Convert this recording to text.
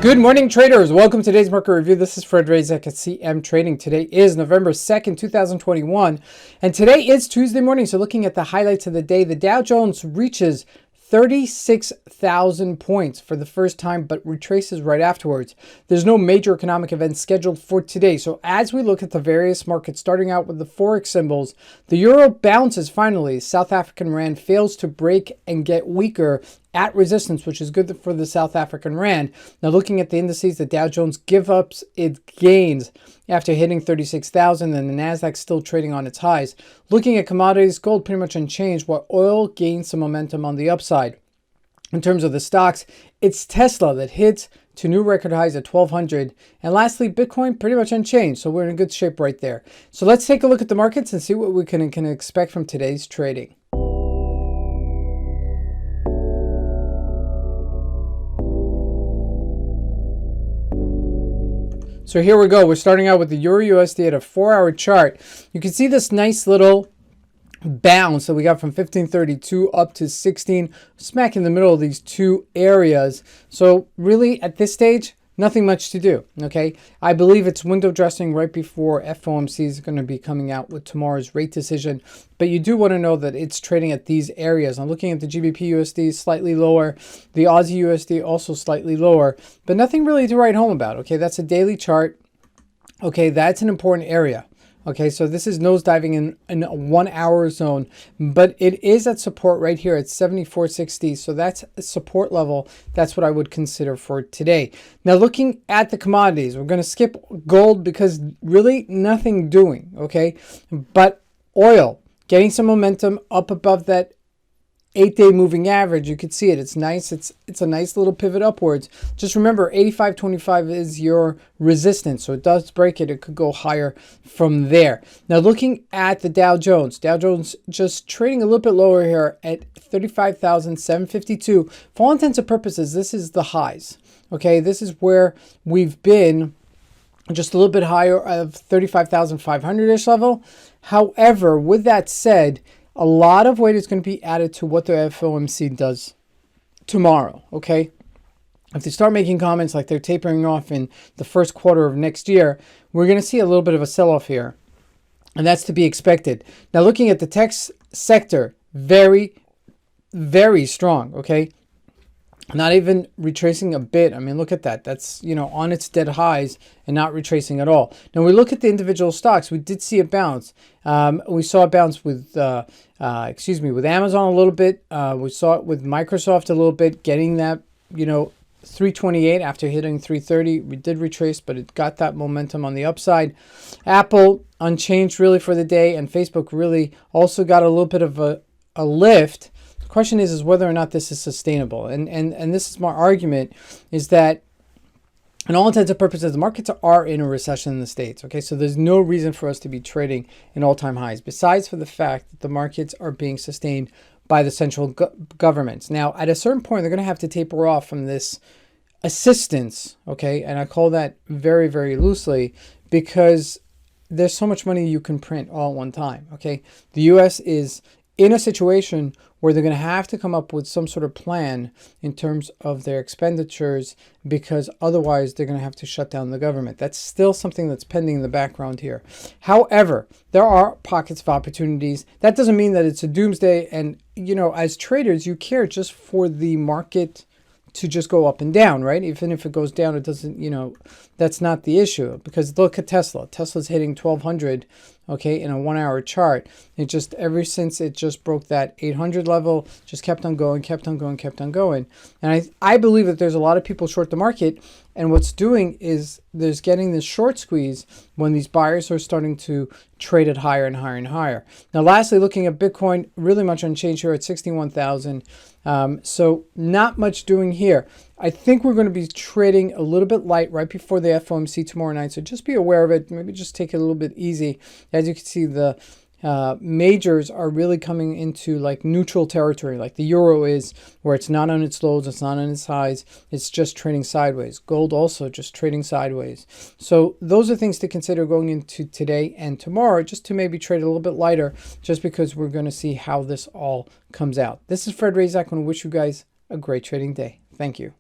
Good morning, traders. Welcome to today's market review. This is Fred Razak at CMTrading. Today is November 2nd, 2021, and today is Tuesday morning. So looking at the highlights of the day, the Dow Jones reaches 36,000 points for the first time, but retraces right afterwards. There's no major economic events scheduled for today. So as we look at the various markets, starting out with the Forex symbols, the euro bounces finally. South African rand fails to break and get weaker at resistance, which is good for the South African rand. Now looking at the indices, the Dow Jones gives up its gains after hitting 36,000, and the NASDAQ still trading on its highs. Looking at commodities, gold pretty much unchanged, while oil gains some momentum on the upside. In terms of the stocks, it's Tesla that hits to new record highs at 1,200. And lastly, Bitcoin pretty much unchanged, so we're in good shape right there. So let's take a look at the markets and see what we can expect from today's trading. So here we go. We're starting out with the Euro USD at a 4-hour chart. You can see this nice little bounce that we got from 1532 up to 16, smack in the middle of these two areas. So really at this stage, nothing much to do, okay? I believe it's window dressing right before FOMC is going to be coming out with tomorrow's rate decision. But you do want to know that it's trading at these areas. I'm looking at the GBP USD slightly lower, the Aussie USD also slightly lower, but nothing really to write home about, okay? That's a daily chart. Okay, that's an important area. Okay, so this is nosediving in a 1 hour zone, but it is at support right here at 74.60. So that's a support level. That's what I would consider for today. Now looking at the commodities, we're going to skip gold because really nothing doing, okay? But oil getting some momentum up above that 8-day moving average. You can see it. It's nice. It's a nice little pivot upwards. Just remember, 85.25 is your resistance. So it does break it. It could go higher from there. Now looking at the Dow Jones. Dow Jones just trading a little bit lower here at 35,752. For all intents and purposes, this is the highs. Okay, this is where we've been, just a little bit higher of 35,500-ish level. However, with that said, a lot of weight is going to be added to what the FOMC does tomorrow, okay? If they start making comments like they're tapering off in the first quarter of next year, we're going to see a little bit of a sell-off here, and that's to be expected. Now, looking at the tech sector, very, very strong, okay? Not even retracing a bit. I mean, look at that. That's, on its dead highs and not retracing at all. Now, we look at the individual stocks. We did see a bounce. We saw a bounce with, with Amazon a little bit. We saw it with Microsoft a little bit, getting that, 328 after hitting 330. We did retrace, but it got that momentum on the upside. Apple unchanged really for the day, and Facebook really also got a little bit of a lift. Question is whether or not this is sustainable, and this is my argument, is that in all intents and purposes the markets are in a recession in the States. Okay, so there's no reason for us to be trading in all-time highs, besides for the fact that the markets are being sustained by the central governments. Now at a certain point they're going to have to taper off from this assistance, okay, and I call that very, very loosely, because there's so much money you can print all at one time. Okay, the US is in a situation where they're going to have to come up with some sort of plan in terms of their expenditures, because otherwise they're going to have to shut down the government. That's still something that's pending in the background here. However, there are pockets of opportunities. That doesn't mean that it's a doomsday. And, as traders, you care just for the market to just go up and down, right? Even if it goes down, it doesn't, that's not the issue, because look at Tesla. Tesla's hitting 1,200, okay, in a 1 hour chart. It just, ever since it just broke that 800 level, just kept on going, kept on going, kept on going. And I believe that there's a lot of people short the market, and what's doing is there's getting this short squeeze when these buyers are starting to trade it higher and higher and higher. Now, lastly, looking at Bitcoin, really much unchanged here at 61,000. So not much doing here. I think we're going to be trading a little bit light right before the FOMC tomorrow night. So just be aware of it. Maybe just take it a little bit easy. As you can see, the majors are really coming into like neutral territory, like the euro is, where it's not on its lows, it's not on its highs, it's just trading sideways. Gold also just trading sideways. So those are things to consider going into today and tomorrow, just to maybe trade a little bit lighter, just because we're going to see how this all comes out. This is Fred Razak. I want to wish you guys a great trading day. Thank you.